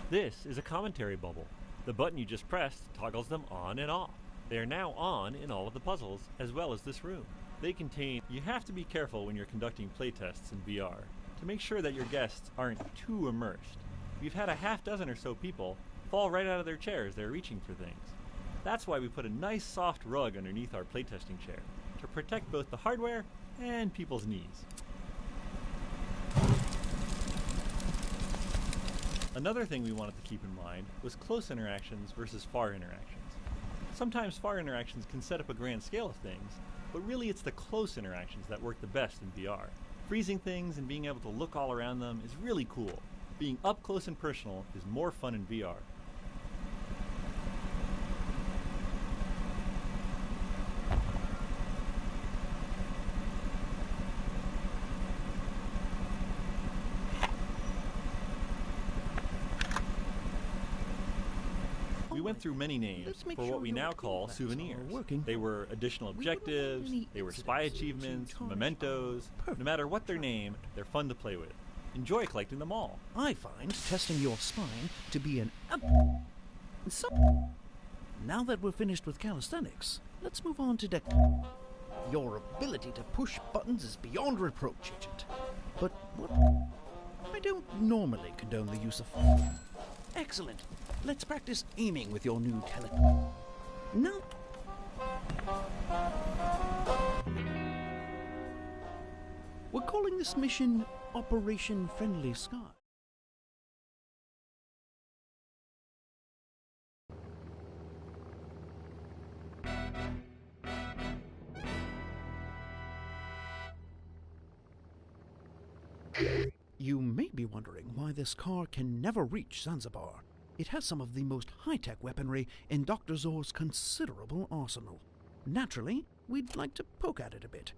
This is a commentary bubble. The button you just pressed toggles them on and off. They are now on in all of the puzzles, as well as this room. They contain... You have to be careful when you're conducting playtests in VR to make sure that your guests aren't too immersed. We've had a half dozen or so people fall right out of their chairs. They're reaching for things. That's why we put a nice soft rug underneath our playtesting chair to protect both the hardware and people's knees. Another thing we wanted to keep in mind was close interactions versus far interactions. Sometimes far interactions can set up a grand scale of things, but really it's the close interactions that work the best in VR. Freezing things and being able to look all around them is really cool. Being up close and personal is more fun in VR. We went through many names for what we now call souvenirs. They were additional objectives, they were spy achievements, mementos. No matter what their name, they're fun to play with. Enjoy collecting them all. I find testing your spine to be an Now that we're finished with calisthenics, let's move on to Your ability to push buttons is beyond reproach, Agent. But what? I don't normally condone the use of... Excellent. Let's practice aiming with your new Now... We're calling this mission Operation Friendly Sky. You may be wondering why this car can never reach Zanzibar. It has some of the most high-tech weaponry in Dr. Zor's considerable arsenal. Naturally, we'd like to poke at it a bit.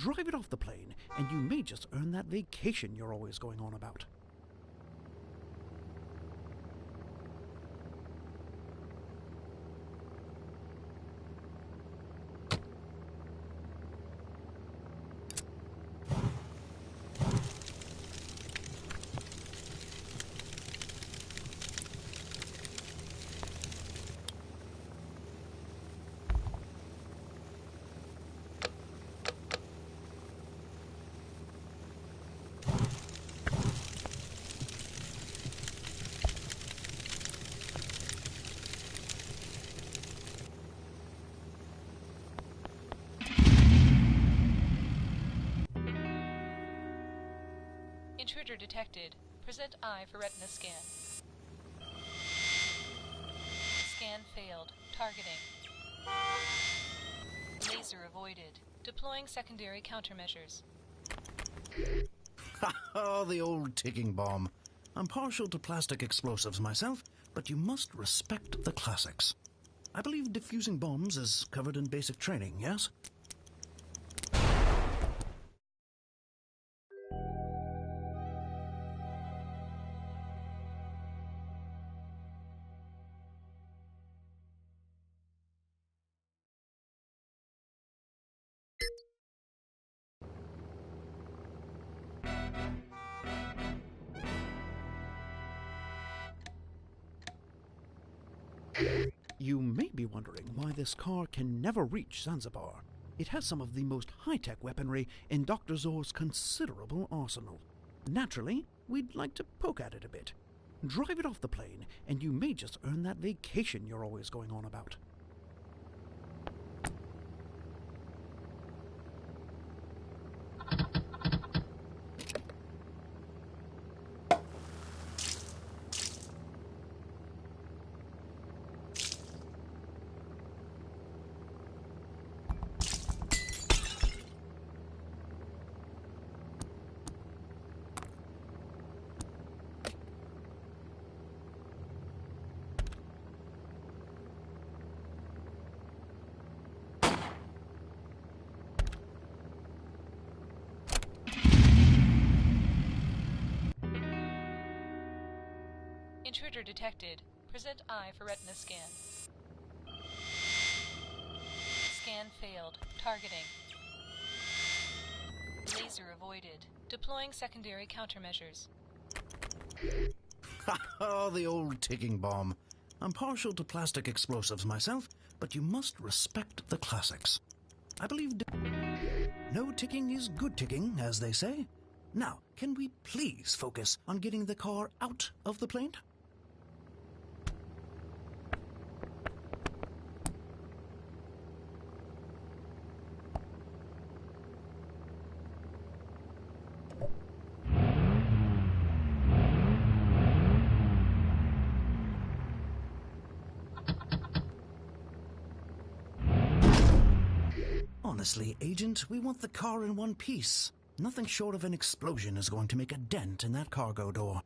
Drive it off the plane, and you may just earn that vacation you're always going on about. Intruder detected. Present eye for retina scan. Scan failed. Targeting. Laser avoided. Deploying secondary countermeasures. Oh, the old ticking bomb. I'm partial to plastic explosives myself, but you must respect the classics. I believe defusing bombs is covered in basic training, yes? You may be wondering why this car can never reach Zanzibar. It has some of the most high-tech weaponry in Dr. Zor's considerable arsenal. Naturally, we'd like to poke at it a bit. Drive it off the plane, and you may just earn that vacation you're always going on about. Intruder detected. Present eye for retina scan. Scan failed. Targeting. Laser avoided. Deploying secondary countermeasures. Oh, the old ticking bomb. I'm partial to plastic explosives myself, but you must respect the classics. I believe no ticking is good ticking, as they say. Now, can we please focus on getting the car out of the plane? Honestly, Agent, we want the car in one piece. Nothing short of an explosion is going to make a dent in that cargo door.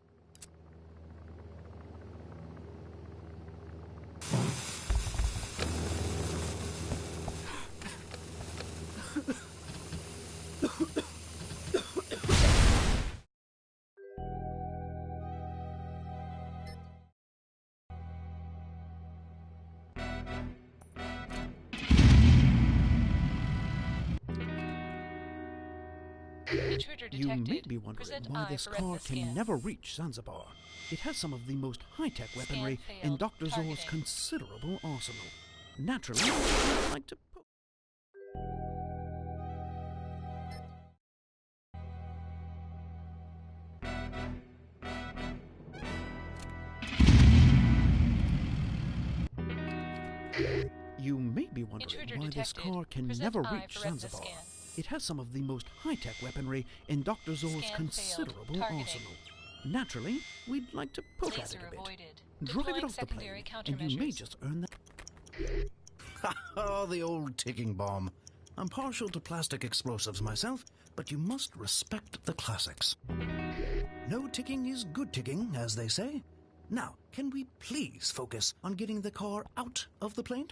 Intruder You detected. may be wondering Present why eye this for car retina can scan. never reach Zanzibar. It has some of the most high-tech weaponry Scan in failed. Dr. Zor's Targeting. considerable arsenal. Naturally, I'd like to... You may be wondering Intruder why this detected. car can Present never eye reach for retina Zanzibar. scan. It has some of the most high-tech weaponry in Dr. Zor's Scan failed. considerable Targeting. arsenal. Naturally, we'd like to poke at Laser it a bit. avoided. Drive it Deploying off the plane, secondary and you may countermeasures. just earn that... Oh, the old ticking bomb. I'm partial to plastic explosives myself, but you must respect the classics. No ticking is good ticking, as they say. Now, can we please focus on getting the car out of the plane?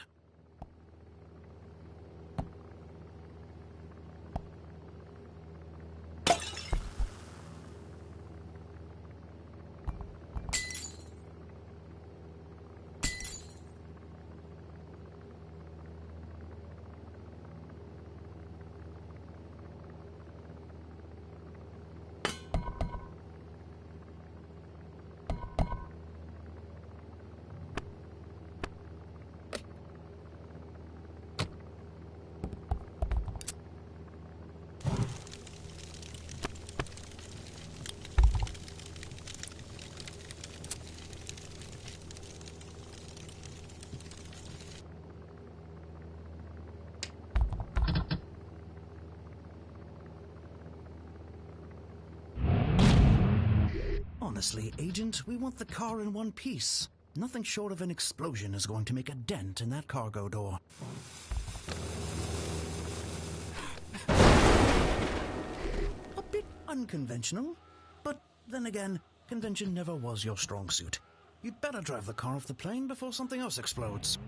Honestly, Agent, we want the car in one piece. Nothing short of an explosion is going to make a dent in that cargo door. A bit unconventional, but then again, convention never was your strong suit. You'd better drive the car off the plane before something else explodes.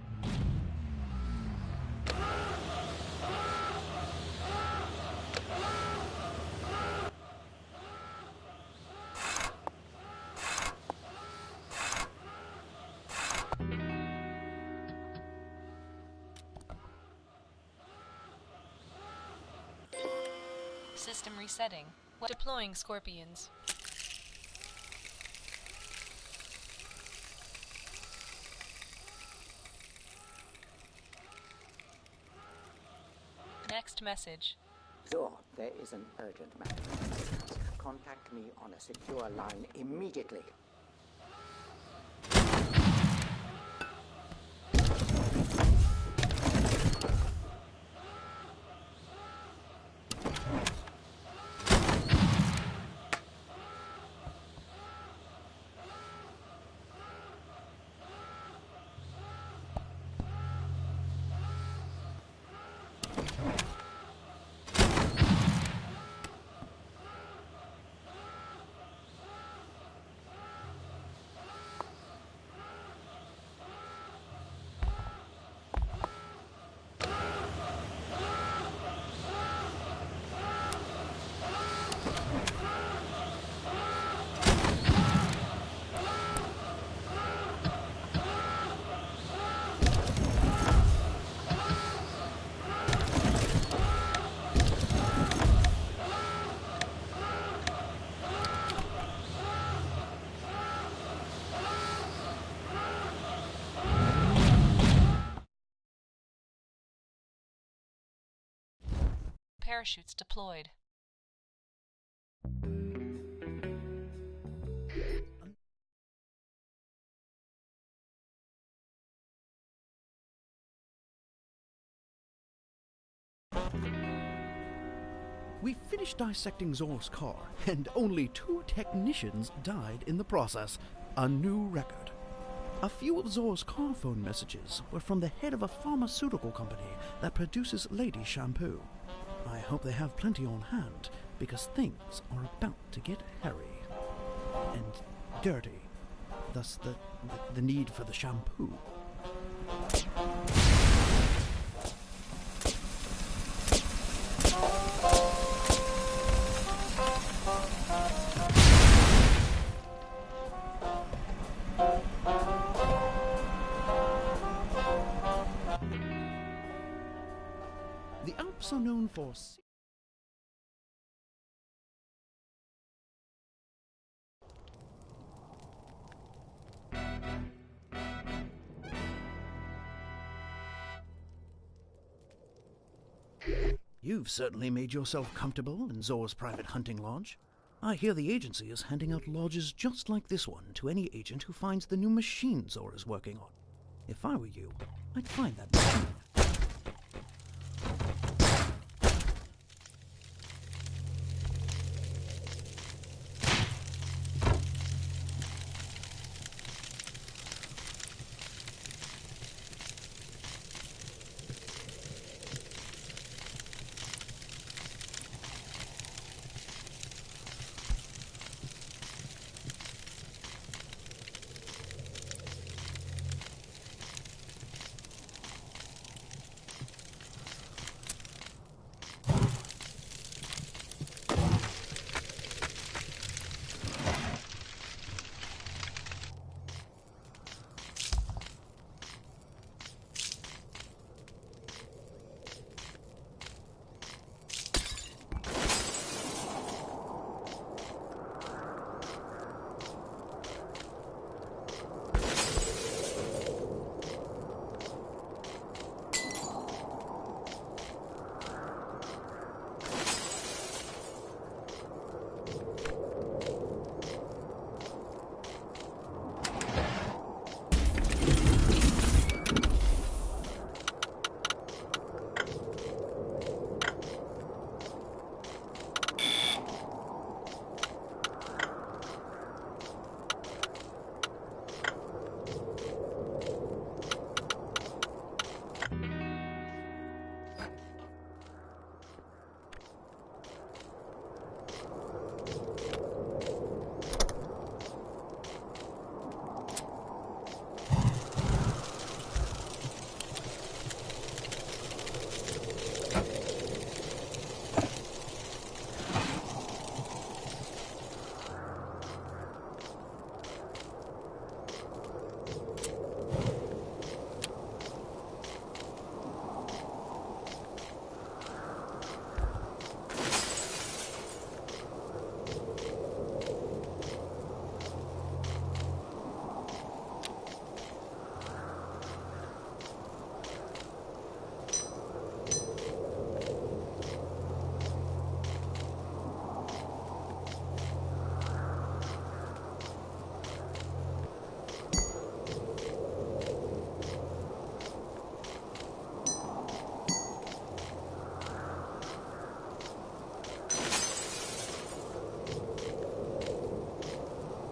System resetting. Deploying Scorpions. Next message. Zor, there is an urgent matter. Contact me on a secure line immediately. parachutes deployed. We finished dissecting Zor's car, and only 2 technicians died in the process. A new record. A few of Zor's car phone messages were from the head of a pharmaceutical company that produces lady shampoo. I hope they have plenty on hand, because things are about to get hairy. And dirty. Thus the need for the shampoo. The Alps are known for You've certainly made yourself comfortable in Zor's private hunting lodge. I hear the agency is handing out lodges just like this one to any agent who finds the new machine Zor is working on. If I were you, I'd find that machine.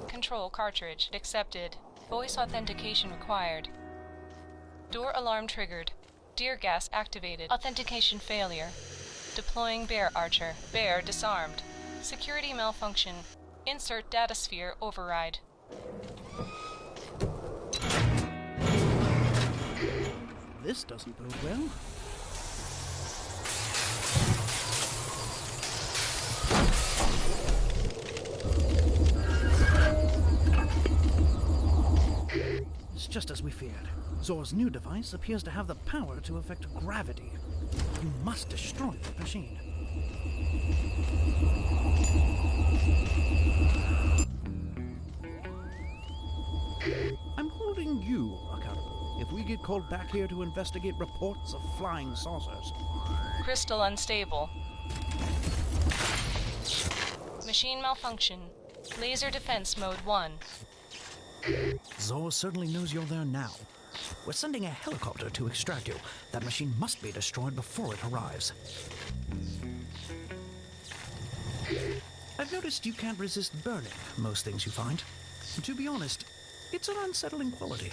Control cartridge accepted. Voice authentication required. Door alarm triggered. Deer gas activated. Authentication failure. Deploying Bear Archer. Bear disarmed. Security malfunction. Insert datasphere override. This doesn't bode well. It's just as we feared. Zor's new device appears to have the power to affect gravity. You must destroy the machine. I'm holding you accountable if we get called back here to investigate reports of flying saucers. Crystal unstable. Machine malfunction. Laser defense mode 1. Zor certainly knows you're there now. We're sending a helicopter to extract you. That machine must be destroyed before it arrives. I've noticed you can't resist burning most things you find. To be honest, it's an unsettling quality.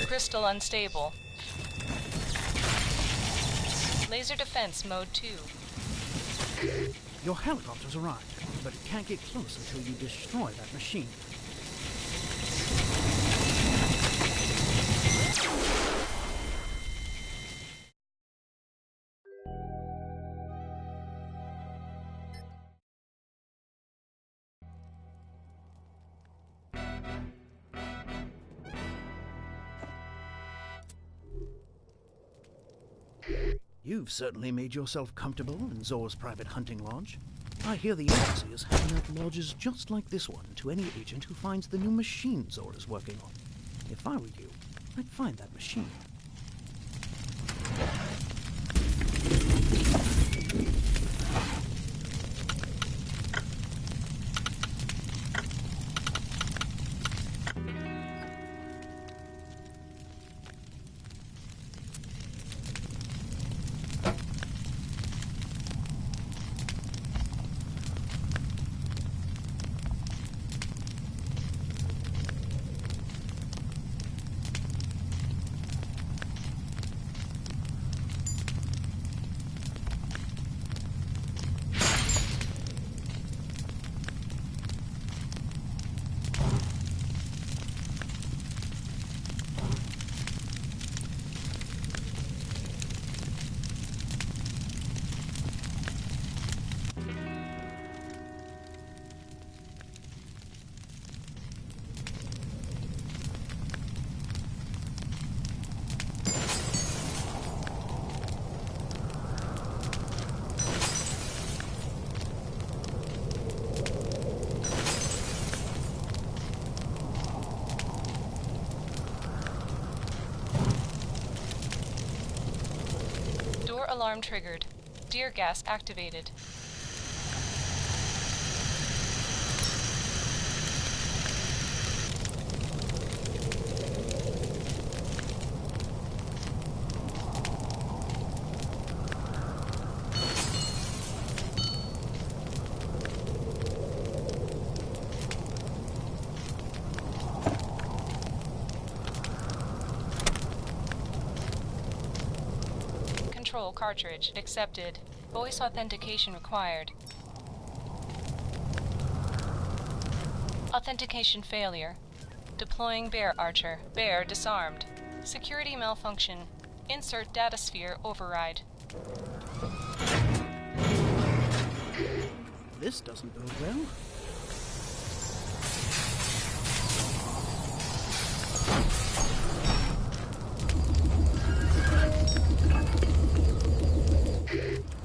Crystal unstable. Laser defense mode 2. Your helicopter's arrived, but it can't get close until you destroy that machine. You've certainly made yourself comfortable in Zor's private hunting lodge. I hear the agency is handing out lodges just like this one to any agent who finds the new machine Zor is working on. If I were you, I'd find that machine. Alarm triggered. Tear gas activated. Control cartridge accepted. Voice authentication required. Authentication failure. Deploying Bear Archer. Bear disarmed. Security malfunction. Insert datasphere override. This doesn't bode well.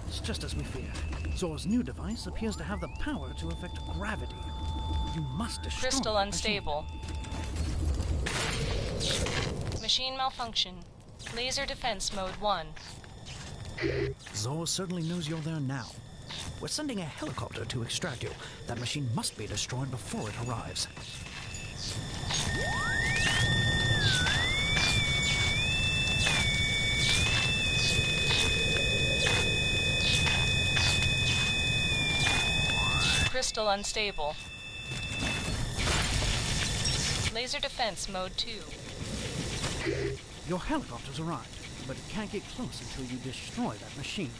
It's just as we feared. Zor's new device appears to have the power to affect gravity. You must destroy Crystal the unstable. Machine malfunction. Laser defense mode 1. Zor certainly knows you're there now. We're sending a helicopter to extract you. That machine must be destroyed before it arrives. Crystal unstable. Laser defense mode 2. Your helicopter's arrived, but it can't get close until you destroy that machine.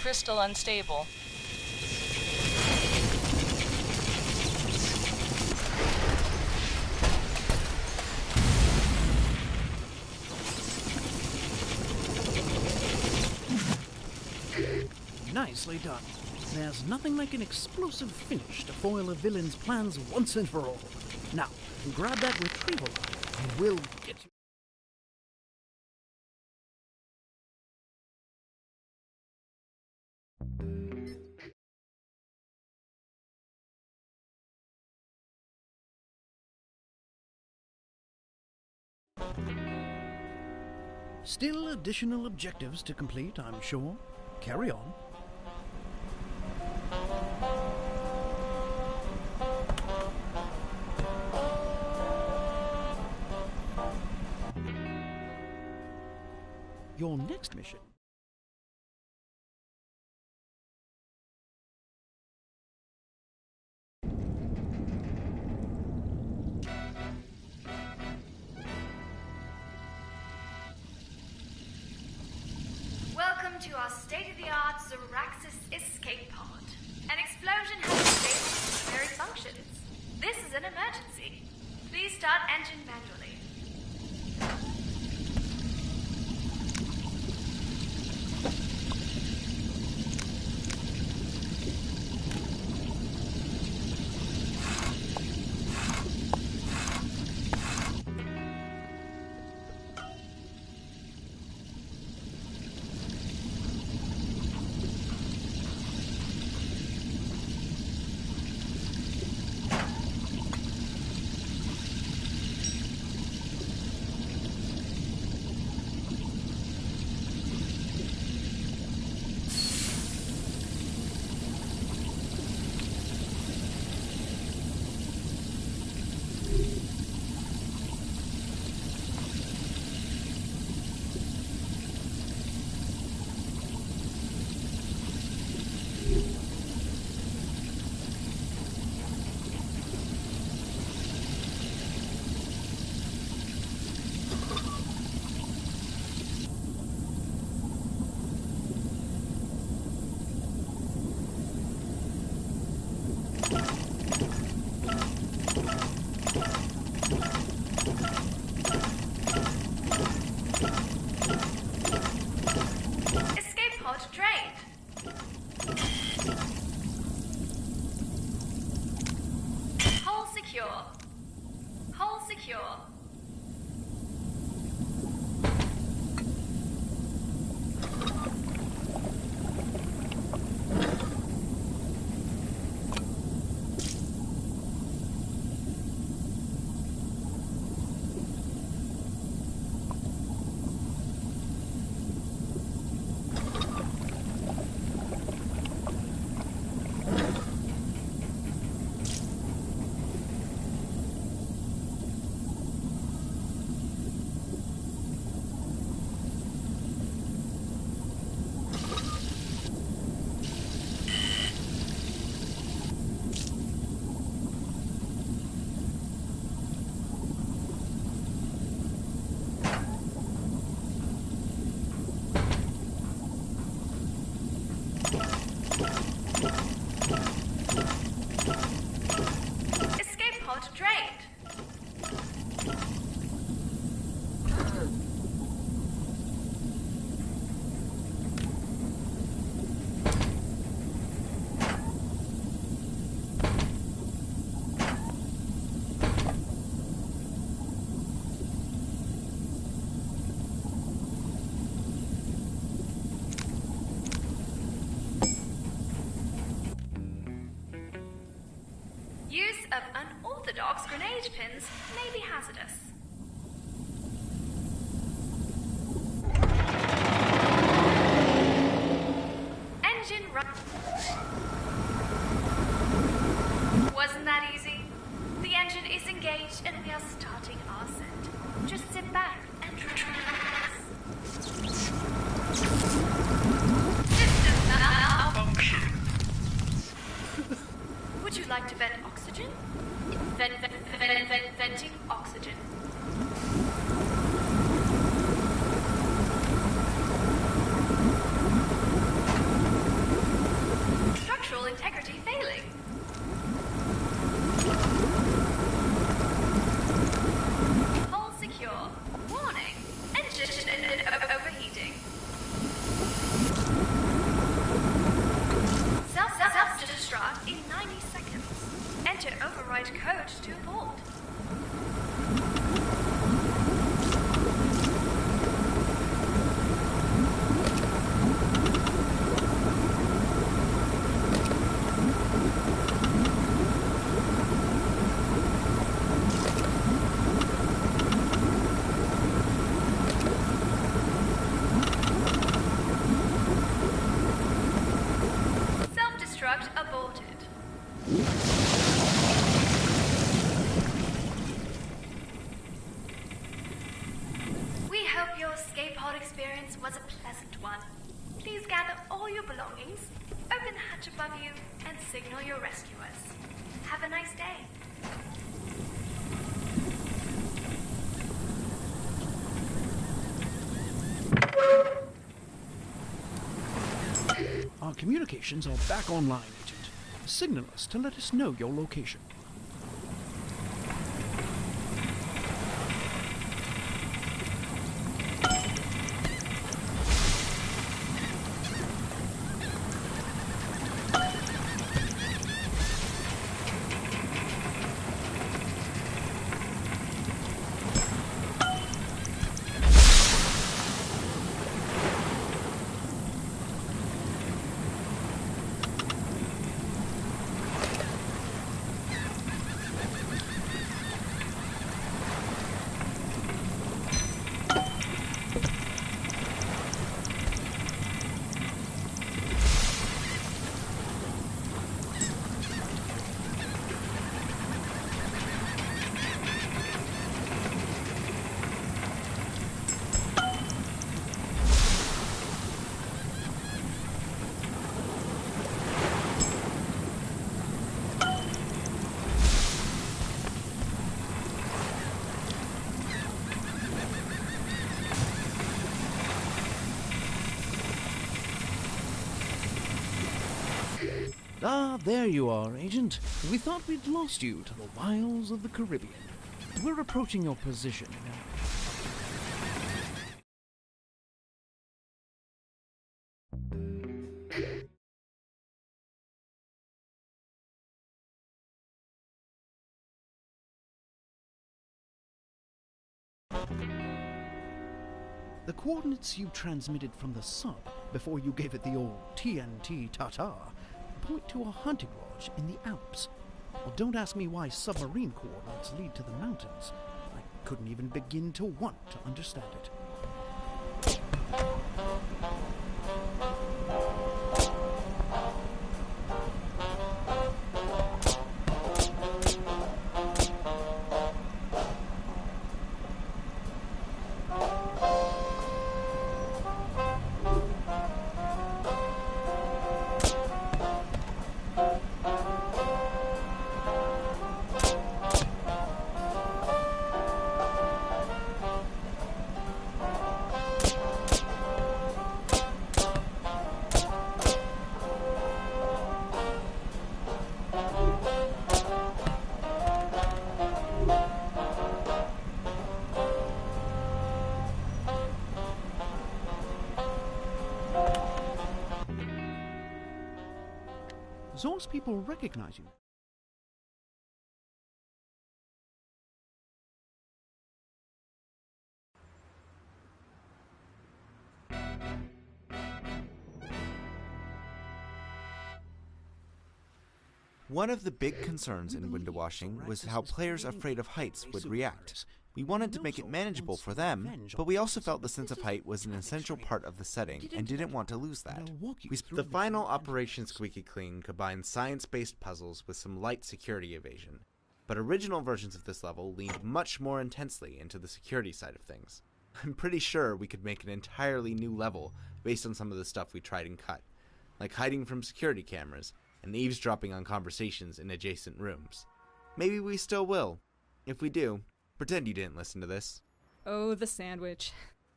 Crystal unstable. Nicely done. There's nothing like an explosive finish to foil a villain's plans once and for all. Now, grab that retrieval line and we'll get you... Still additional objectives to complete, I'm sure. Carry on. Your next mission. Welcome to our state-of-the-art Zoraxis escape pod. An explosion has disabled primary functions. This is an emergency. Please start engine manually. of unorthodox grenade pins may be hazardous. Engine run. Wasn't that easy? The engine is engaged and we are starting our set. Just sit back and relax. System malfunction. Would you like to vent oxygen? Venting oxygen. Structural integrity failing. Hull secure. Warning. Engine overheating. Self-destruct in 90 seconds. Enter override code to abort. Self-destruct aborted. We hope your escape pod experience was a pleasant one. Please gather all your belongings, open the hatch above you, and signal your rescuers. Have a nice day. Our communications are back online, Agent. Signal us to let us know your location. Ah, there you are, Agent. We thought we'd lost you to the wilds of the Caribbean. We're approaching your position now. The coordinates you transmitted from the sub before you gave it the old TNT ta-ta point to a hunting lodge in the Alps. Well, don't ask me why submarine coordinates lead to the mountains. I couldn't even begin to want to understand it. Zor's people recognize you. One of the big concerns in window washing was how players afraid of heights would react. We wanted to make it manageable for them, but we also felt the sense of height was an essential part of the setting and didn't want to lose that. The final Operation Squeaky Clean combined science-based puzzles with some light security evasion, but original versions of this level leaned much more intensely into the security side of things. I'm pretty sure we could make an entirely new level based on some of the stuff we tried and cut, like hiding from security cameras and eavesdropping on conversations in adjacent rooms. Maybe we still will. If we do, pretend you didn't listen to this. Oh, the sandwich.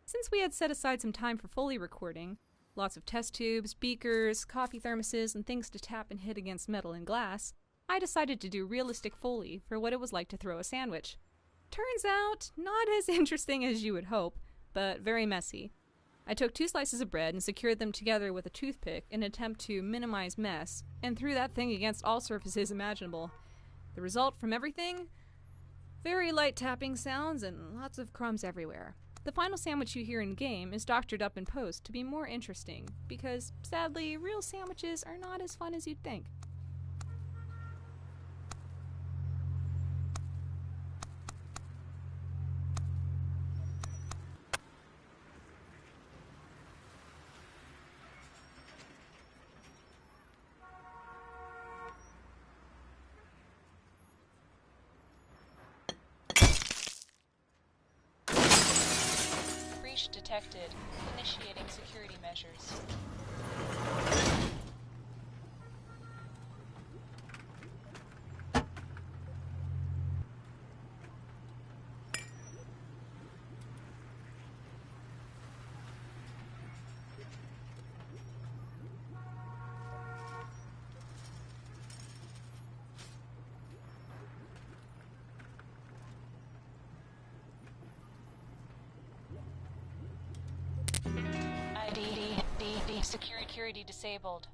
Since we had set aside some time for Foley recording, lots of test tubes, beakers, coffee thermoses, and things to tap and hit against metal and glass, I decided to do realistic Foley for what it was like to throw a sandwich. Turns out, not as interesting as you would hope, but very messy. I took 2 slices of bread and secured them together with a toothpick in an attempt to minimize mess, and threw that thing against all surfaces imaginable. The result from everything? Very light tapping sounds and lots of crumbs everywhere. The final sandwich you hear in-game is doctored up in post to be more interesting, because, sadly, real sandwiches are not as fun as you'd think. Breach detected. Initiating security measures. Security disabled.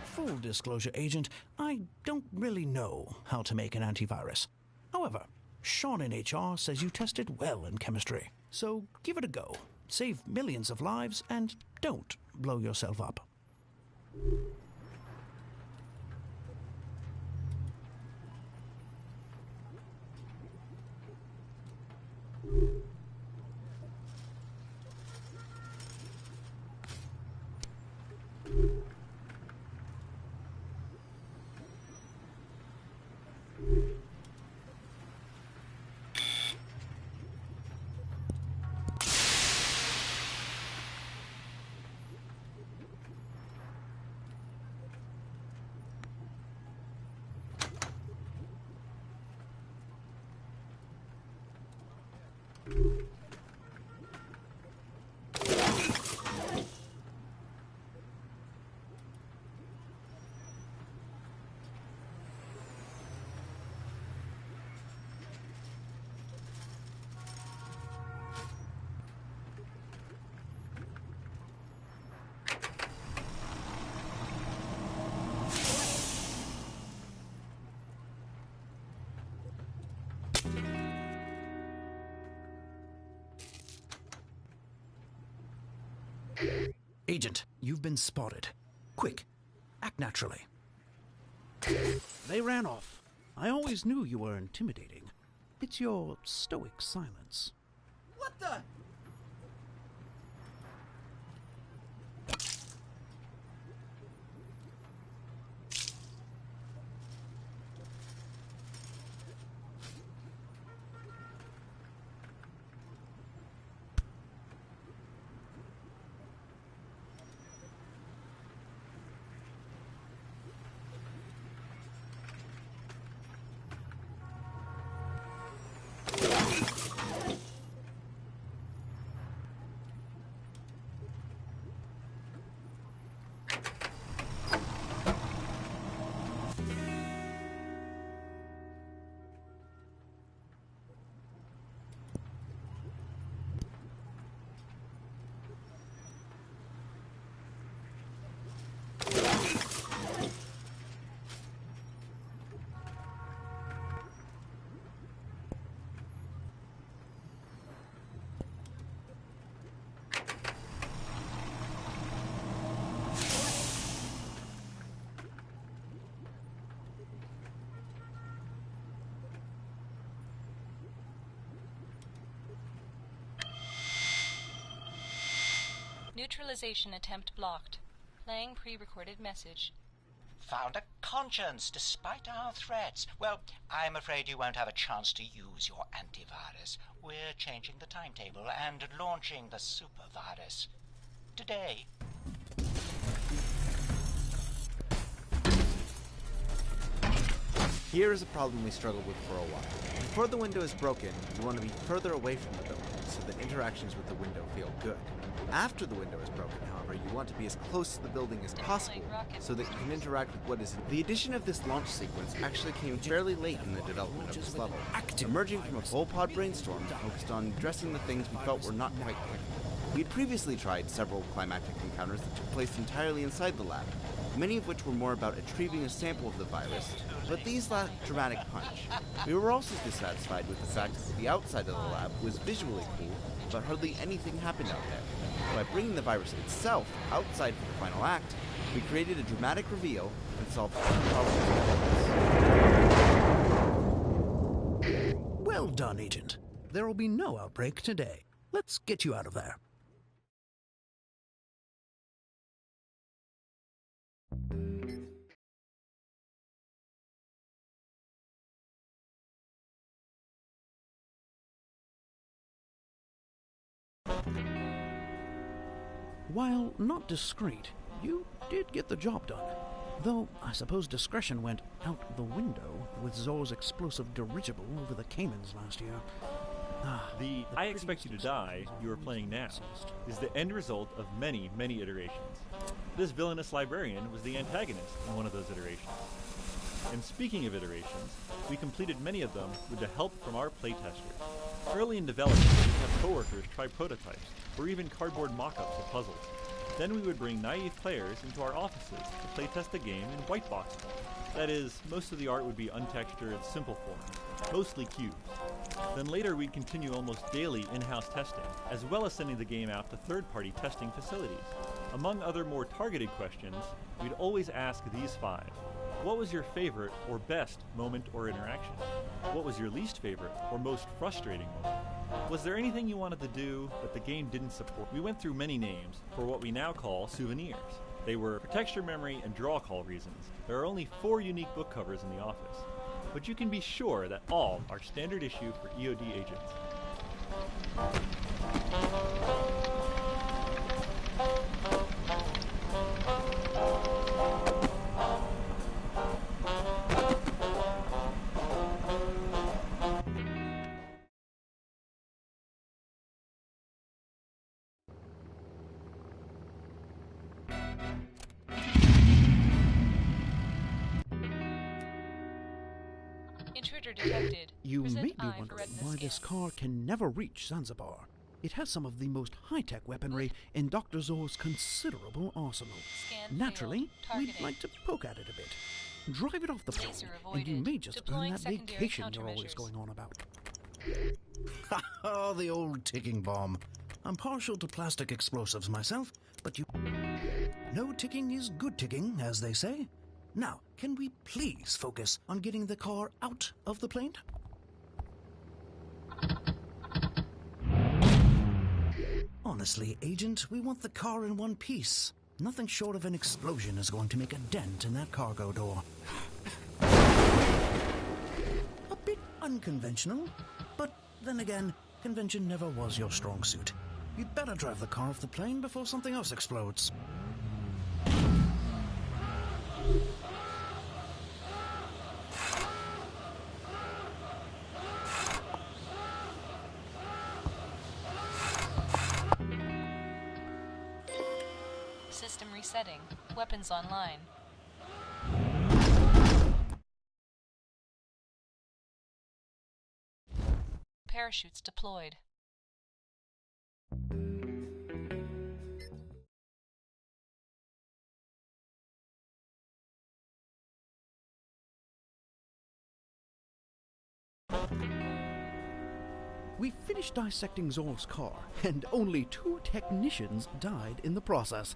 Full disclosure, Agent, I don't really know how to make an antivirus. However, Sean in HR says you tested well in chemistry. So give it a go. Save millions of lives and don't blow yourself up. Agent, you've been spotted. Quick, act naturally. They ran off. I always knew you were intimidating. It's your stoic silence. What the? Neutralization attempt blocked. Playing pre-recorded message. Found a conscience despite our threats. Well, I'm afraid you won't have a chance to use your antivirus. We're changing the timetable and launching the supervirus today. Here is a problem we struggled with for a while. Before the window is broken, you want to be further away from the building so that interactions with the window feel good. After the window is broken, however, you want to be as close to the building as possible so that you can interact with what is. The addition of this launch sequence actually came fairly late in the development of this level, emerging from a full pod brainstorm focused on addressing the things we felt were not quite clear. We had previously tried several climactic encounters that took place entirely inside the lab, many of which were more about retrieving a sample of the virus, but these lacked dramatic punch. We were also dissatisfied with the fact that the outside of the lab was visually cool, but hardly anything happened out there. By bringing the virus itself outside for the final act, we created a dramatic reveal and solved problems. Well done, Agent. There will be no outbreak today. Let's get you out of there. While not discreet, you did get the job done. Though, I suppose discretion went out the window with Zor's explosive dirigible over the Caymans last year. The I Expect You to Die you are playing now is the end result of many, many iterations. This villainous librarian was the antagonist in one of those iterations. And speaking of iterations, we completed many of them with the help from our playtesters. Early in development, we would have coworkers try prototypes, or even cardboard mock-ups of puzzles. Then we would bring naive players into our offices to playtest the game in white box form. That is, most of the art would be untextured, simple form, mostly cubes. Then later we'd continue almost daily in-house testing, as well as sending the game out to third-party testing facilities. Among other more targeted questions, we'd always ask these 5. What was your favorite or best moment or interaction? What was your least favorite or most frustrating moment? Was there anything you wanted to do that the game didn't support? We went through many names for what we now call souvenirs. They were for texture memory and draw call reasons. There are only 4 unique book covers in the office, but you can be sure that all are standard issue for EOD agents. Intruder detected. You Present may be eye for wondering retina why scan. this car can never reach Zanzibar. It has some of the most high-tech weaponry in Dr. Zor's considerable arsenal. Scan Naturally, failed. we'd Targeting. like to poke at it a bit. Drive it off the plane, Laser and you avoided. may just earn Deploying that secondary vacation you're always countermeasures. going on about. Oh, the old ticking bomb. I'm partial to plastic explosives myself, but you... No ticking is good ticking, as they say. Now, can we please focus on getting the car out of the plane? Honestly, Agent, we want the car in one piece. Nothing short of an explosion is going to make a dent in that cargo door. A bit unconventional, but then again, convention never was your strong suit. You'd better drive the car off the plane before something else explodes. System resetting. Weapons online. Parachutes deployed. We finished dissecting Zor's car, and only 2 technicians died in the process.